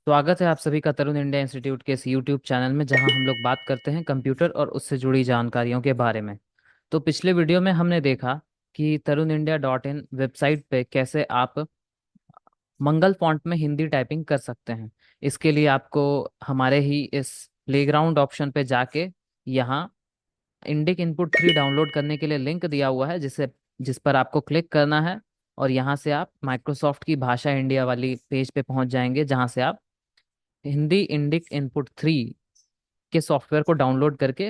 स्वागत है आप सभी का तरुण इंडिया इंस्टीट्यूट के इस यूट्यूब चैनल में, जहां हम लोग बात करते हैं कंप्यूटर और उससे जुड़ी जानकारियों के बारे में। तो पिछले वीडियो में हमने देखा कि tarunIndia.in वेबसाइट पे कैसे आप मंगल फॉन्ट में हिंदी टाइपिंग कर सकते हैं। इसके लिए आपको हमारे ही इस प्लेग्राउंड ऑप्शन पे जाके यहाँ इंडिक इनपुट 3 डाउनलोड करने के लिए लिंक दिया हुआ है, जिस पर आपको क्लिक करना है। और यहाँ से आप माइक्रोसॉफ्ट की भाषा इंडिया वाली पेज पे पहुंच जाएंगे, जहाँ से आप हिंदी इंडिक इनपुट 3 के सॉफ्टवेयर को डाउनलोड करके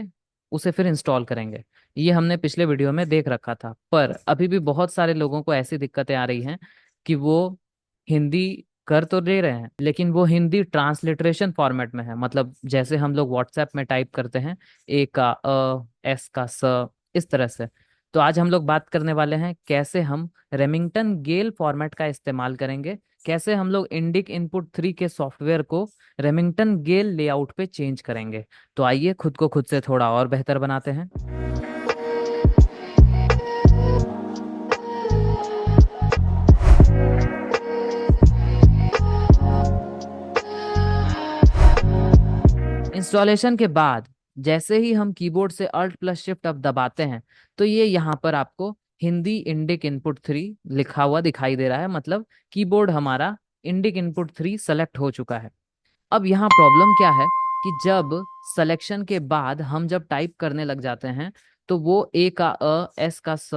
उसे फिर इंस्टॉल करेंगे। ये हमने पिछले वीडियो में देख रखा था, पर अभी भी बहुत सारे लोगों को ऐसी दिक्कतें आ रही हैं कि वो हिंदी कर तो ले रहे हैं, लेकिन वो हिंदी ट्रांसलिटरेशन फॉर्मेट में है। मतलब जैसे हम लोग व्हाट्सएप में टाइप करते हैं, ए का एस का स, इस तरह से। तो आज हम लोग बात करने वाले हैं कैसे हम रेमिंगटन गेल फॉर्मेट का इस्तेमाल करेंगे, कैसे हम लोग इंडिक इनपुट 3 के सॉफ्टवेयर को रेमिंगटन गेल लेआउट पे चेंज करेंगे। तो आइए खुद को खुद से थोड़ा और बेहतर बनाते हैं। इंस्टॉलेशन के बाद जैसे ही हम कीबोर्ड से Alt प्लस शिफ्ट अब दबाते हैं, तो ये यहाँ पर आपको हिंदी इंडिक इनपुट 3 लिखा हुआ दिखाई दे रहा है। मतलब कीबोर्ड हमारा इंडिक इनपुट 3 सेलेक्ट हो चुका है। अब यहाँ प्रॉब्लम क्या है कि जब सिलेक्शन के बाद हम जब टाइप करने लग जाते हैं, तो वो ए का एस का स,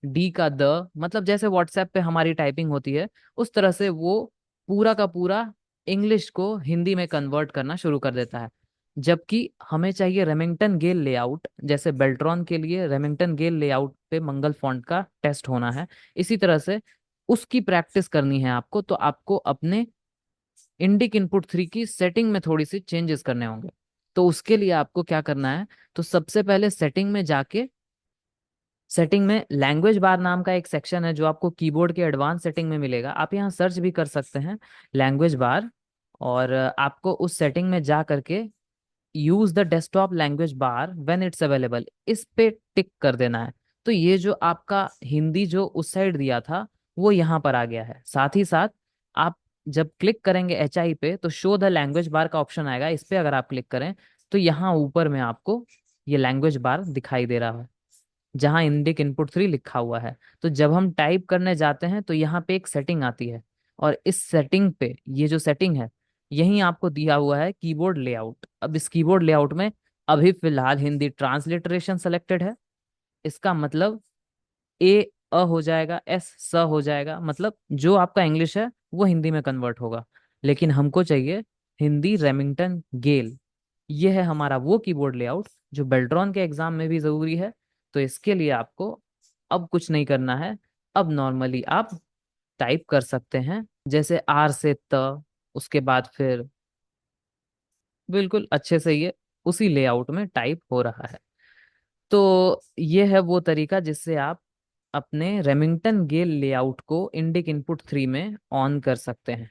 डी का द, मतलब जैसे व्हाट्सएप पे हमारी टाइपिंग होती है उस तरह से वो पूरा का पूरा इंग्लिश को हिंदी में कन्वर्ट करना शुरू कर देता है। जबकि हमें चाहिए रेमिंगटन गेल लेआउट, जैसे बेल्ट्रॉन के लिए रेमिंगटन गेल लेआउट पे मंगल फॉन्ट का टेस्ट होना है। इसी तरह से उसकी प्रैक्टिस करनी है आपको, तो आपको अपने इंडिक इनपुट 3 की सेटिंग में थोड़ी सी चेंजेस करने होंगे। तो उसके लिए आपको क्या करना है, तो सबसे पहले सेटिंग में जाके सेटिंग में लैंग्वेज बार नाम का एक सेक्शन है जो आपको कीबोर्ड के एडवांस सेटिंग में मिलेगा। आप यहाँ सर्च भी कर सकते हैं लैंग्वेज बार। और आपको उस सेटिंग में जा करके use the desktop language bar when it's available, इस पे टिक कर देना है। तो ये जो आपका हिंदी जो उस साइड दिया था वो यहाँ पर आ गया है। साथ ही साथ आप जब क्लिक करेंगे एच आई पे, तो शो द लैंग्वेज बार का ऑप्शन आएगा। इस पे अगर आप क्लिक करें तो यहाँ ऊपर में आपको ये लैंग्वेज बार दिखाई दे रहा है, जहाँ इंडिक इनपुट 3 लिखा हुआ है। तो जब हम टाइप करने जाते हैं तो यहाँ पे एक सेटिंग आती है, और इस सेटिंग पे ये जो सेटिंग है, यही आपको दिया हुआ है कीबोर्ड लेआउट। अब इस कीबोर्ड लेआउट में अभी फिलहाल हिंदी ट्रांसलिटरेशन सेलेक्टेड है। इसका मतलब ए हो जाएगा, एस स हो जाएगा, मतलब जो आपका इंग्लिश है वो हिंदी में कन्वर्ट होगा। लेकिन हमको चाहिए हिंदी रेमिंगटन गेल। ये है हमारा वो कीबोर्ड लेआउट जो बेल्ट्रॉन के एग्जाम में भी जरूरी है। तो इसके लिए आपको अब कुछ नहीं करना है। अब नॉर्मली आप टाइप कर सकते हैं, जैसे आर से त, उसके बाद फिर बिल्कुल अच्छे से ये उसी लेआउट में टाइप हो रहा है। तो ये है वो तरीका जिससे आप अपने रेमिंगटन गेल लेआउट को इंडिक इनपुट 3 में ऑन कर सकते हैं।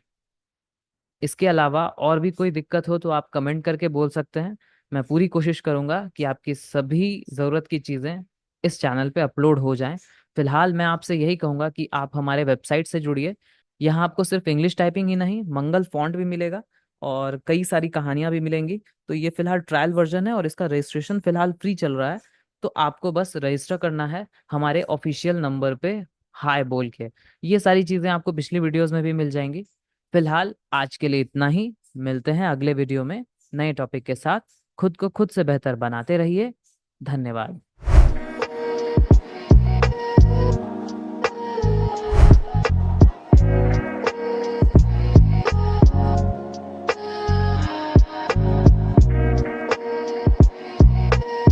इसके अलावा और भी कोई दिक्कत हो तो आप कमेंट करके बोल सकते हैं। मैं पूरी कोशिश करूंगा कि आपकी सभी ज़रूरत की चीज़ें इस चैनल पे अपलोड हो जाएं। फिलहाल मैं आपसे यही कहूंगा कि आप हमारे वेबसाइट से जुड़िए। यहाँ आपको सिर्फ इंग्लिश टाइपिंग ही नहीं, मंगल फॉन्ट भी मिलेगा और कई सारी कहानियां भी मिलेंगी। तो ये फिलहाल ट्रायल वर्जन है और इसका रजिस्ट्रेशन फिलहाल फ्री चल रहा है। तो आपको बस रजिस्टर करना है हमारे ऑफिशियल नंबर पे हाय बोल के। ये सारी चीज़ें आपको पिछली वीडियोस में भी मिल जाएंगी। फिलहाल आज के लिए इतना ही। मिलते हैं अगले वीडियो में नए टॉपिक के साथ। खुद को खुद से बेहतर बनाते रहिए। धन्यवाद।